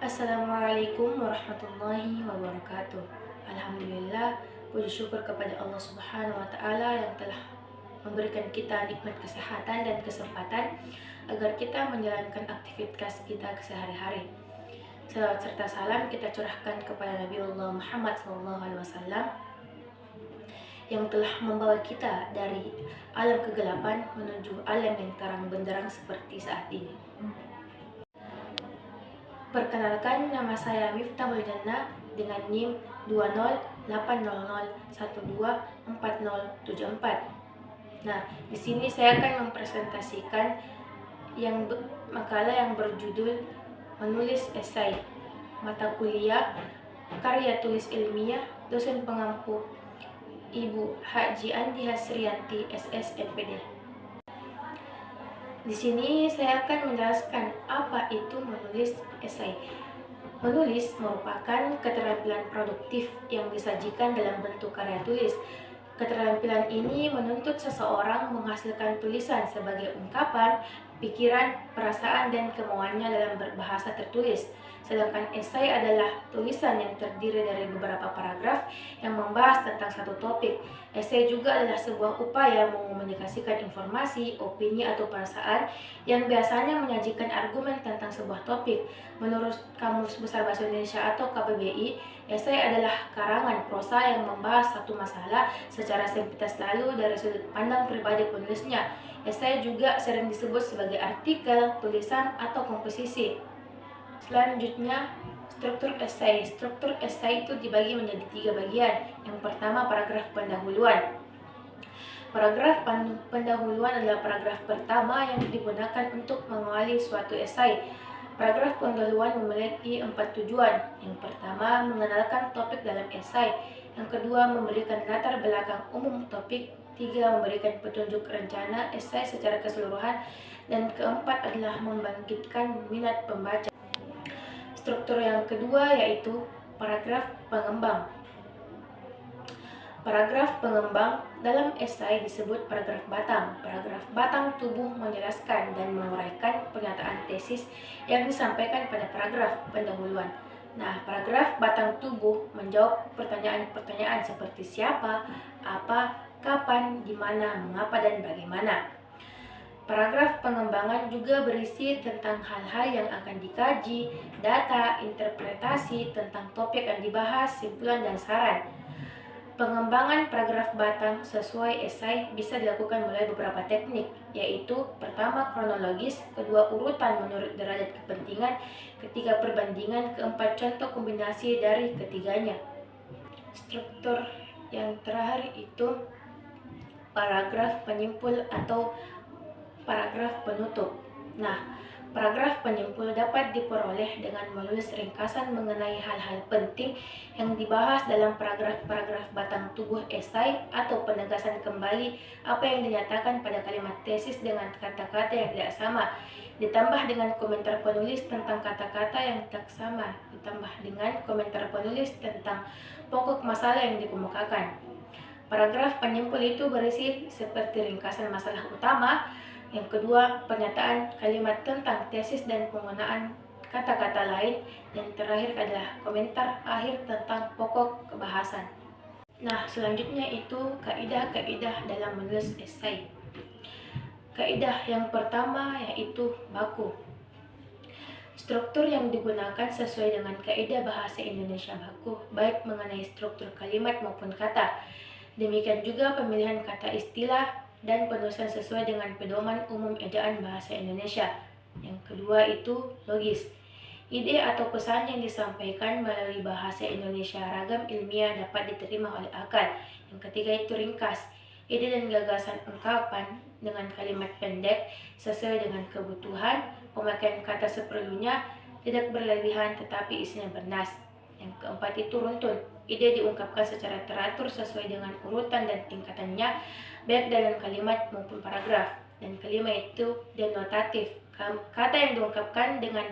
Assalamualaikum warahmatullahi wabarakatuh. Alhamdulillah, puji syukur kepada Allah Subhanahu wa Ta'ala yang telah memberikan kita nikmat kesehatan dan kesempatan agar kita menjalankan aktivitas kita sehari-hari. Salawat serta salam kita curahkan kepada Nabiullah Muhammad SAW yang telah membawa kita dari alam kegelapan menuju alam yang terang benderang seperti saat ini. Perkenalkan, nama saya Miftahul Jannah dengan NIM 20800124074. Nah, di sini saya akan mempresentasikan makalah yang berjudul menulis esai mata kuliah karya tulis ilmiah dosen pengampu Ibu Haji Andi Hasrianti SS MPD. Di sini saya akan menjelaskan apa itu menulis esai. Menulis merupakan keterampilan produktif yang disajikan dalam bentuk karya tulis. Keterampilan ini menuntut seseorang menghasilkan tulisan sebagai ungkapan, pikiran, perasaan, dan kemauannya dalam berbahasa tertulis. Sedangkan esai adalah tulisan yang terdiri dari beberapa paragraf yang membahas tentang satu topik. Esai juga adalah sebuah upaya mengomunikasikan informasi, opini, atau perasaan yang biasanya menyajikan argumen tentang sebuah topik. Menurut Kamus Besar Bahasa Indonesia atau KBBI, esai adalah karangan prosa yang membahas satu masalah secara simplitas lalu dari sudut pandang pribadi penulisnya. Esai juga sering disebut sebagai artikel, tulisan, atau komposisi. Selanjutnya, struktur esai. Struktur esai itu dibagi menjadi 3 bagian. Yang pertama, paragraf pendahuluan. Paragraf pendahuluan adalah paragraf pertama yang digunakan untuk mengawali suatu esai. Paragraf pendahuluan memiliki 4 tujuan. Yang pertama, mengenalkan topik dalam esai. Yang kedua, memberikan latar belakang umum topik. 3, memberikan petunjuk rencana esai secara keseluruhan. Dan keempat adalah membangkitkan minat pembaca. Struktur yang kedua yaitu paragraf pengembang. Paragraf pengembang dalam esai disebut paragraf batang. Paragraf batang tubuh menjelaskan dan menguraikan pernyataan tesis yang disampaikan pada paragraf pendahuluan. Nah, paragraf batang tubuh menjawab pertanyaan-pertanyaan seperti siapa, apa, kapan, di mana, mengapa, dan bagaimana. Paragraf pengembangan juga berisi tentang hal-hal yang akan dikaji, data, interpretasi tentang topik yang dibahas, simpulan, dan saran. Pengembangan paragraf batang sesuai esai bisa dilakukan melalui beberapa teknik, yaitu pertama kronologis, kedua urutan menurut derajat kepentingan, ketiga perbandingan, keempat contoh kombinasi dari ketiganya. Struktur yang terakhir itu paragraf penyimpul atau paragraf penutup. Nah, paragraf penyimpul dapat diperoleh dengan menulis ringkasan mengenai hal-hal penting yang dibahas dalam paragraf-paragraf batang tubuh esai atau penegasan kembali apa yang dinyatakan pada kalimat tesis dengan kata-kata yang tidak sama, ditambah dengan komentar penulis tentang kata-kata yang tak sama, ditambah dengan komentar penulis tentang pokok masalah yang dikemukakan. Paragraf penyimpul itu berisi seperti ringkasan masalah utama, yang kedua, pernyataan kalimat tentang tesis dan penggunaan kata-kata lain. Dan terakhir adalah komentar akhir tentang pokok kebahasan. Nah, selanjutnya itu kaidah-kaidah dalam menulis esai. Kaidah yang pertama yaitu baku. Struktur yang digunakan sesuai dengan kaidah bahasa Indonesia baku, baik mengenai struktur kalimat maupun kata. Demikian juga pemilihan kata istilah dan penulisan sesuai dengan pedoman umum ejaan bahasa Indonesia. Yang kedua itu logis. Ide atau pesan yang disampaikan melalui bahasa Indonesia ragam ilmiah dapat diterima oleh akal. Yang ketiga itu ringkas. Ide dan gagasan ungkapan dengan kalimat pendek sesuai dengan kebutuhan, pemakaian kata seperlunya, tidak berlebihan tetapi isinya bernas. Yang keempat itu runtun. Ide diungkapkan secara teratur sesuai dengan urutan dan tingkatannya, baik dalam kalimat maupun paragraf. Dan kelima itu denotatif. Kata yang diungkapkan dengan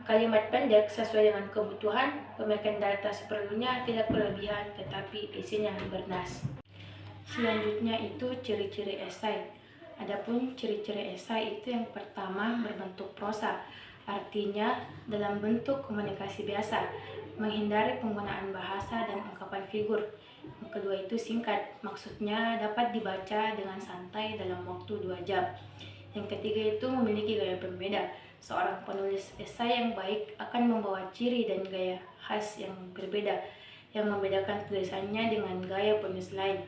kalimat pendek sesuai dengan kebutuhan, pemakaian data seperlunya, tidak berlebihan tetapi isinya bernas. Selanjutnya itu ciri-ciri esai. Adapun ciri-ciri esai itu yang pertama berbentuk prosa. artinya dalam bentuk komunikasi biasa, menghindari penggunaan bahasa dan ungkapan figur. Yang kedua itu singkat, maksudnya dapat dibaca dengan santai dalam waktu 2 jam. Yang ketiga itu memiliki gaya pembeda. Seorang penulis esai yang baik akan membawa ciri dan gaya khas yang berbeda, yang membedakan tulisannya dengan gaya penulis lain.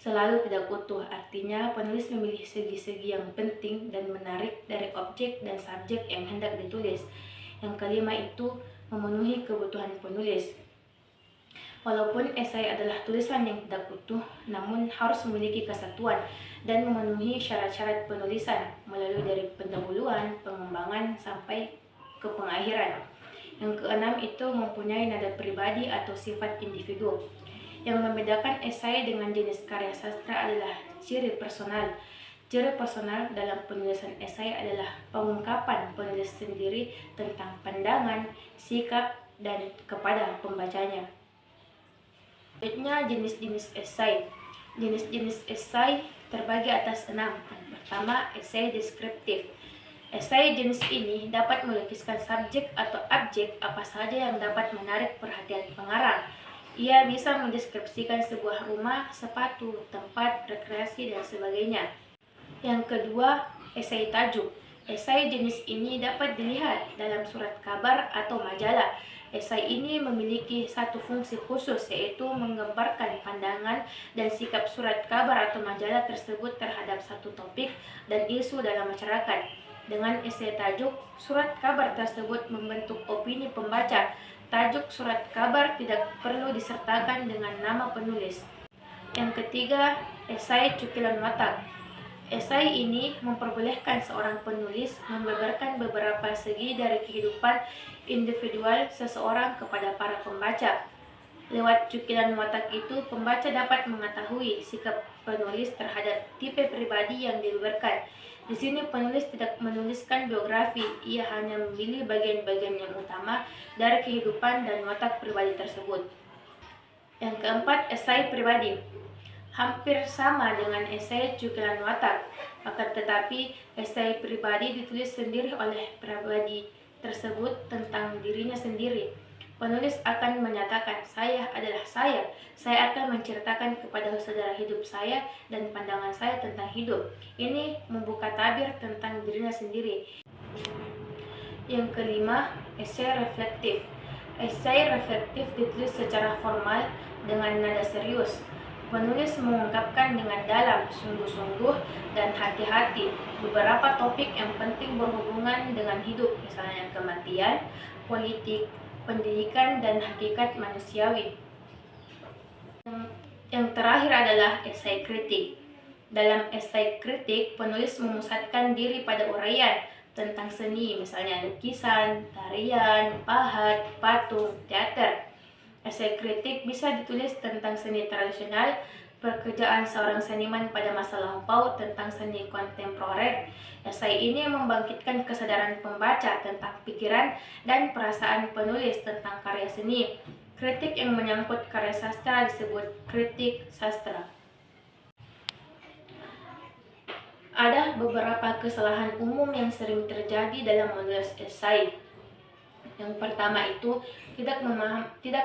Selalu tidak utuh, artinya penulis memilih segi-segi yang penting dan menarik dari objek dan subjek yang hendak ditulis. Yang kelima itu memenuhi kebutuhan penulis. Walaupun esai adalah tulisan yang tidak utuh, namun harus memiliki kesatuan dan memenuhi syarat-syarat penulisan melalui dari pendahuluan, pengembangan, sampai ke pengakhiran. Yang keenam itu mempunyai nada pribadi atau sifat individu. Yang membedakan esai dengan jenis karya sastra adalah ciri personal. Ciri personal dalam penulisan esai adalah pengungkapan penulis sendiri tentang pandangan, sikap, dan kepada pembacanya. Selanjutnya, jenis-jenis esai. Jenis-jenis esai terbagi atas 6. Yang pertama, esai deskriptif. Esai jenis ini dapat melukiskan subjek atau objek apa saja yang dapat menarik perhatian pengarang. Ia bisa mendeskripsikan sebuah rumah, sepatu, tempat rekreasi, dan sebagainya. Yang kedua, esai tajuk. Esai jenis ini dapat dilihat dalam surat kabar atau majalah. Esai ini memiliki satu fungsi khusus, yaitu menggambarkan pandangan dan sikap surat kabar atau majalah tersebut terhadap satu topik dan isu dalam masyarakat. Dengan esai tajuk, surat kabar tersebut membentuk opini pembaca. Tajuk surat kabar tidak perlu disertakan dengan nama penulis. Yang ketiga, esai cukilan watak. Esai ini memperbolehkan seorang penulis membeberkan beberapa segi dari kehidupan individual seseorang kepada para pembaca. Lewat cukilan watak itu, pembaca dapat mengetahui sikap penulis terhadap tipe pribadi yang dibeberkan. Di sini penulis tidak menuliskan biografi, ia hanya memilih bagian-bagian yang utama dari kehidupan dan watak pribadi tersebut. Yang keempat, esai pribadi. Hampir sama dengan esai cukilan watak, akan tetapi esai pribadi ditulis sendiri oleh pribadi tersebut tentang dirinya sendiri. Penulis akan menyatakan, saya adalah saya akan menceritakan kepada saudara hidup saya dan pandangan saya tentang hidup. Ini membuka tabir tentang dirinya sendiri. Yang kelima, esai reflektif. Esai reflektif ditulis secara formal dengan nada serius. Penulis mengungkapkan dengan dalam, sungguh-sungguh, dan hati-hati beberapa topik yang penting berhubungan dengan hidup, misalnya kematian, politik, pendidikan, dan hakikat manusiawi. Yang terakhir adalah esai kritik. Dalam esai kritik, penulis memusatkan diri pada uraian tentang seni, misalnya lukisan, tarian, pahat, patung, teater. Esai kritik bisa ditulis tentang seni tradisional, pekerjaan seorang seniman pada masa lampau, tentang seni kontemporer. Esai ini membangkitkan kesadaran pembaca tentang pikiran dan perasaan penulis tentang karya seni. Kritik yang menyangkut karya sastra disebut kritik sastra. Ada beberapa kesalahan umum yang sering terjadi dalam menulis esai. Yang pertama itu tidak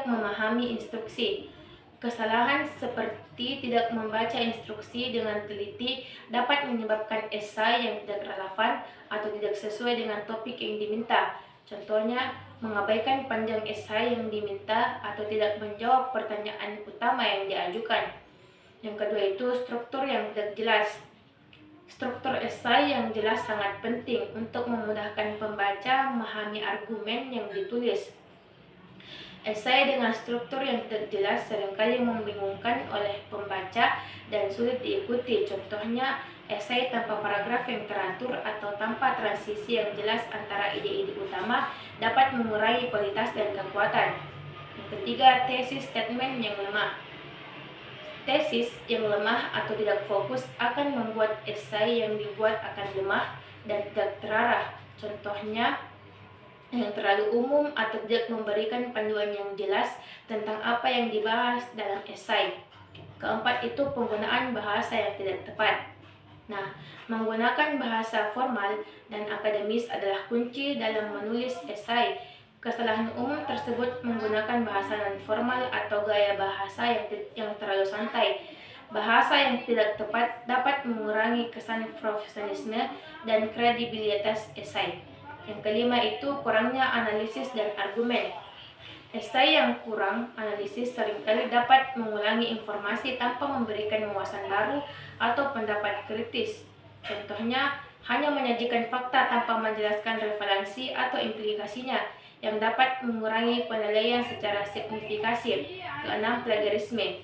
memahami instruksi. Kesalahan seperti tidak membaca instruksi dengan teliti dapat menyebabkan esai yang tidak relevan atau tidak sesuai dengan topik yang diminta. Contohnya, mengabaikan panjang esai yang diminta atau tidak menjawab pertanyaan utama yang diajukan. Yang kedua itu struktur yang tidak jelas. Struktur esai yang jelas sangat penting untuk memudahkan pembaca memahami argumen yang ditulis. Esai dengan struktur yang tidak jelas seringkali membingungkan oleh pembaca dan sulit diikuti. Contohnya, esai tanpa paragraf yang teratur atau tanpa transisi yang jelas antara ide-ide utama dapat mengurangi kualitas dan kekuatan. Yang ketiga, tesis statement yang lemah. Tesis yang lemah atau tidak fokus akan membuat esai yang dibuat akan lemah dan tidak terarah. Contohnya, yang terlalu umum atau tidak memberikan panduan yang jelas tentang apa yang dibahas dalam esai. Keempat itu penggunaan bahasa yang tidak tepat. Nah, menggunakan bahasa formal dan akademis adalah kunci dalam menulis esai. Kesalahan umum tersebut menggunakan bahasa non-formal atau gaya bahasa yang terlalu santai. Bahasa yang tidak tepat dapat mengurangi kesan profesionalisme dan kredibilitas esai. Yang kelima itu kurangnya analisis dan argumen. Esai yang kurang analisis seringkali dapat mengulangi informasi tanpa memberikan wawasan baru atau pendapat kritis. Contohnya, hanya menyajikan fakta tanpa menjelaskan referensi atau implikasinya, yang dapat mengurangi penilaian secara signifikasi. Keenam, plagiarisme.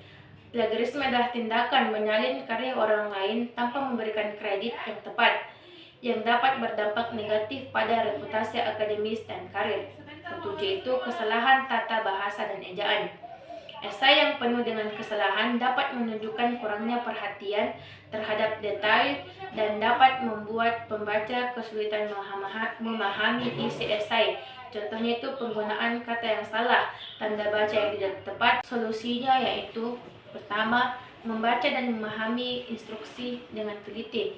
Plagiarisme adalah tindakan menyalin karya orang lain tanpa memberikan kredit yang tepat, yang dapat berdampak negatif pada reputasi akademis dan karir. Ketujuh itu kesalahan tata bahasa dan ejaan. Esai yang penuh dengan kesalahan dapat menunjukkan kurangnya perhatian terhadap detail dan dapat membuat pembaca kesulitan memahami isi esai. Contohnya itu penggunaan kata yang salah, tanda baca yang tidak tepat. Solusinya yaitu pertama, membaca dan memahami instruksi dengan teliti.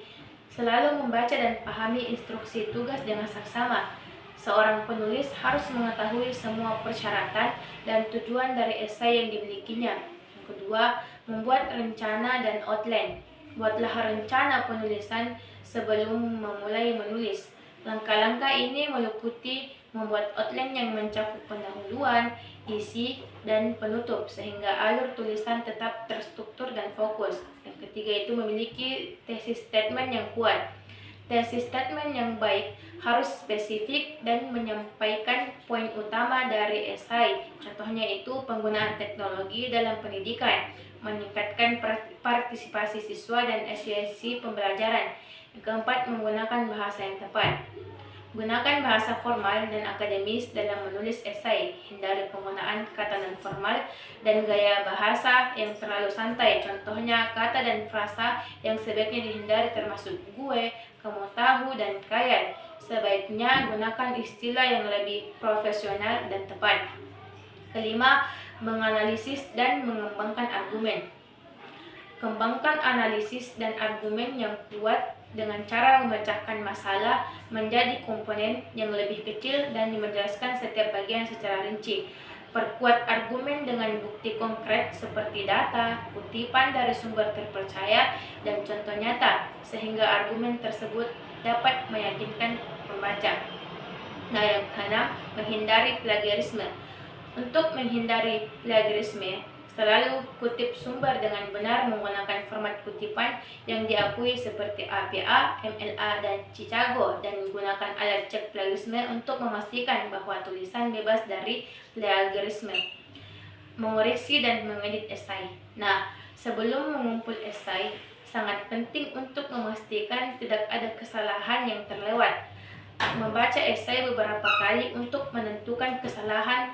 Selalu membaca dan pahami instruksi tugas dengan saksama. Seorang penulis harus mengetahui semua persyaratan dan tujuan dari esai yang dimilikinya. Yang kedua, membuat rencana dan outline. Buatlah rencana penulisan sebelum memulai menulis. Langkah-langkah ini meliputi membuat outline yang mencakup pendahuluan, isi, dan penutup sehingga alur tulisan tetap terstruktur dan fokus. Yang ketiga itu memiliki thesis statement yang kuat. Thesis statement yang baik harus spesifik dan menyampaikan poin utama dari esai. Contohnya itu penggunaan teknologi dalam pendidikan, meningkatkan partisipasi siswa dan efisiensi pembelajaran. Yang keempat, menggunakan bahasa yang tepat. Gunakan bahasa formal dan akademis dalam menulis esai. Hindari penggunaan kata non-formal dan gaya bahasa yang terlalu santai. Contohnya kata dan frasa yang sebaiknya dihindari termasuk gue, kamu tahu, dan kayal. Sebaiknya gunakan istilah yang lebih profesional dan tepat. Kelima, menganalisis dan mengembangkan argumen. Kembangkan analisis dan argumen yang kuat dengan cara memecahkan masalah menjadi komponen yang lebih kecil dan menjelaskan setiap bagian secara rinci. Perkuat argumen dengan bukti konkret seperti data, kutipan dari sumber terpercaya, dan contoh nyata, sehingga argumen tersebut dapat meyakinkan pembaca. Nah, yang keenam, menghindari plagiarisme. Untuk menghindari plagiarisme, selalu kutip sumber dengan benar menggunakan format kutipan yang diakui seperti APA, MLA, dan Chicago, dan menggunakan alat cek plagiarisme untuk memastikan bahwa tulisan bebas dari plagiarisme. Mengoreksi dan mengedit esai. Nah, sebelum mengumpul esai, sangat penting untuk memastikan tidak ada kesalahan yang terlewat. Membaca esai beberapa kali untuk menentukan kesalahan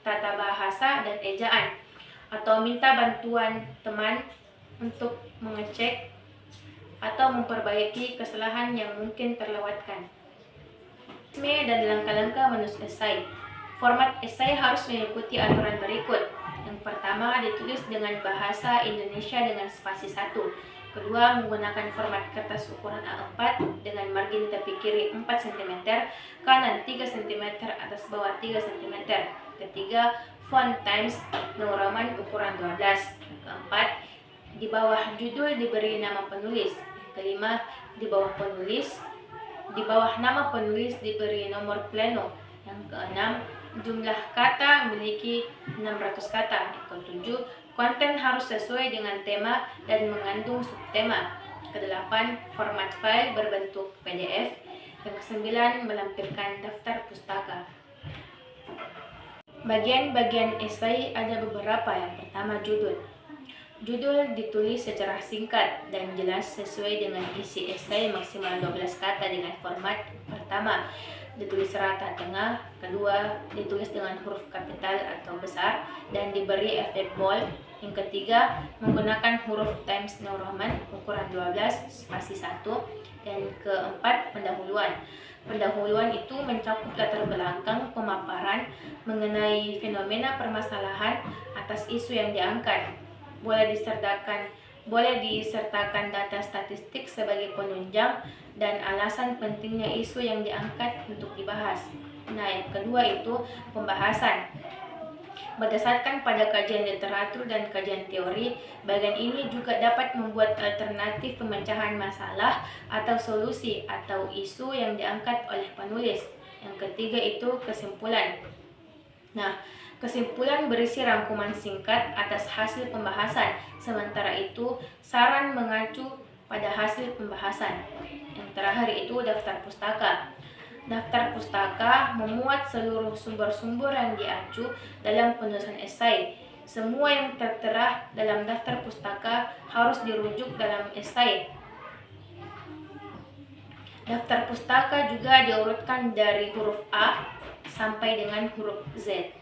tata bahasa dan ejaan, atau minta bantuan teman untuk mengecek atau memperbaiki kesalahan yang mungkin terlewatkan. Dan langkah-langkah menulis esai. Format esai harus mengikuti aturan berikut. Yang pertama, ditulis dengan bahasa Indonesia dengan spasi 1. Kedua, menggunakan format kertas ukuran A4 dengan margin tepi kiri 4 cm, kanan 3 cm, atas bawah 3 cm. Ketiga, font Times New Roman ukuran 12. Keempat, di bawah judul diberi nama penulis. Kelima, di bawah nama penulis diberi nomor pleno. Yang keenam, jumlah kata memiliki 600 kata. Yang ketujuh, konten harus sesuai dengan tema dan mengandung subtema. Kedelapan, format file berbentuk PDF. Yang kesembilan, melampirkan daftar pustaka. Bagian-bagian esai ada beberapa. Yang pertama, judul. Judul ditulis secara singkat dan jelas sesuai dengan isi esai maksimal 12 kata dengan format pertama, ditulis rata tengah. Kedua, ditulis dengan huruf kapital atau besar dan diberi efek bold. Yang ketiga, menggunakan huruf Times New Roman ukuran 12 spasi 1. Dan keempat, pendahuluan. Pendahuluan itu mencakup latar belakang pemaparan mengenai fenomena permasalahan atas isu yang diangkat. Boleh disertakan Boleh disertakan data statistik sebagai penunjang dan alasan pentingnya isu yang diangkat untuk dibahas. Nah, yang kedua itu pembahasan. Berdasarkan pada kajian literatur dan kajian teori, bagian ini juga dapat membuat alternatif pemecahan masalah atau solusi atau isu yang diangkat oleh penulis. Yang ketiga itu kesimpulan. Nah, kesimpulan berisi rangkuman singkat atas hasil pembahasan, sementara itu saran mengacu pada hasil pembahasan. Yang terakhir itu daftar pustaka. Daftar pustaka memuat seluruh sumber-sumber yang diacu dalam penulisan esai. Semua yang tertera dalam daftar pustaka harus dirujuk dalam esai. Daftar pustaka juga diurutkan dari huruf A sampai dengan huruf Z.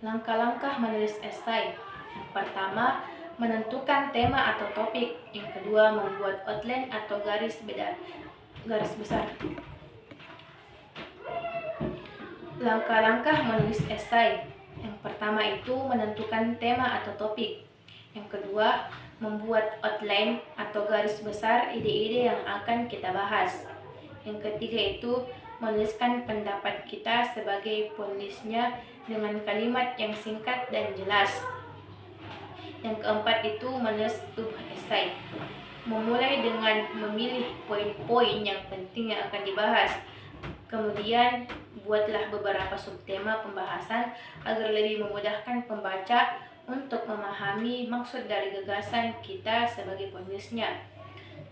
Langkah-langkah menulis esai. Yang pertama, menentukan tema atau topik. Yang kedua, membuat outline atau garis besar. Langkah-langkah menulis esai. Yang pertama itu menentukan tema atau topik. Yang kedua, membuat outline atau garis besar ide-ide yang akan kita bahas. Yang ketiga itu menuliskan pendapat kita sebagai penulisnya dengan kalimat yang singkat dan jelas. Yang keempat itu menulis tubuh esai. Memulai dengan memilih poin-poin yang penting yang akan dibahas. Kemudian buatlah beberapa subtema pembahasan agar lebih memudahkan pembaca untuk memahami maksud dari gagasan kita sebagai penulisnya.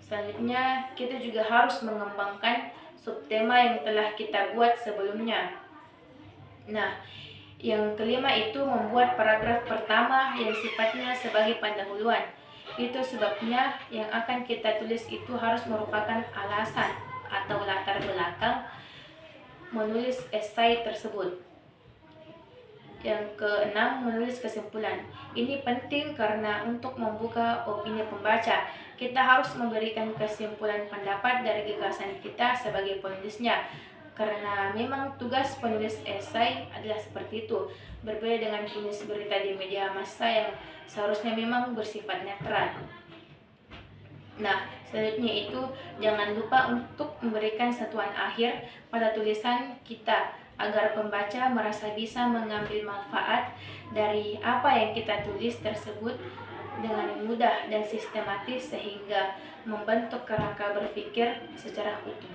Selanjutnya, kita juga harus mengembangkan subtema yang telah kita buat sebelumnya. Nah, yang kelima itu membuat paragraf pertama yang sifatnya sebagai pendahuluan. Itu sebabnya yang akan kita tulis itu harus merupakan alasan atau latar belakang menulis esai tersebut. Yang keenam, menulis kesimpulan. Ini penting karena untuk membuka opini pembaca, kita harus memberikan kesimpulan pendapat dari gagasan kita sebagai penulisnya. Karena memang tugas penulis esai adalah seperti itu, berbeda dengan penulis berita di media massa yang seharusnya memang bersifat netral. Nah, selanjutnya itu jangan lupa untuk memberikan satuan akhir pada tulisan kita agar pembaca merasa bisa mengambil manfaat dari apa yang kita tulis tersebut dengan mudah dan sistematis sehingga membentuk kerangka berpikir secara utuh.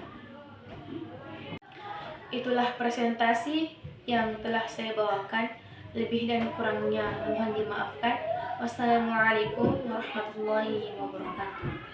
Itulah presentasi yang telah saya bawakan. Lebih dan kurangnya mohon dimaafkan. Wassalamualaikum warahmatullahi wabarakatuh.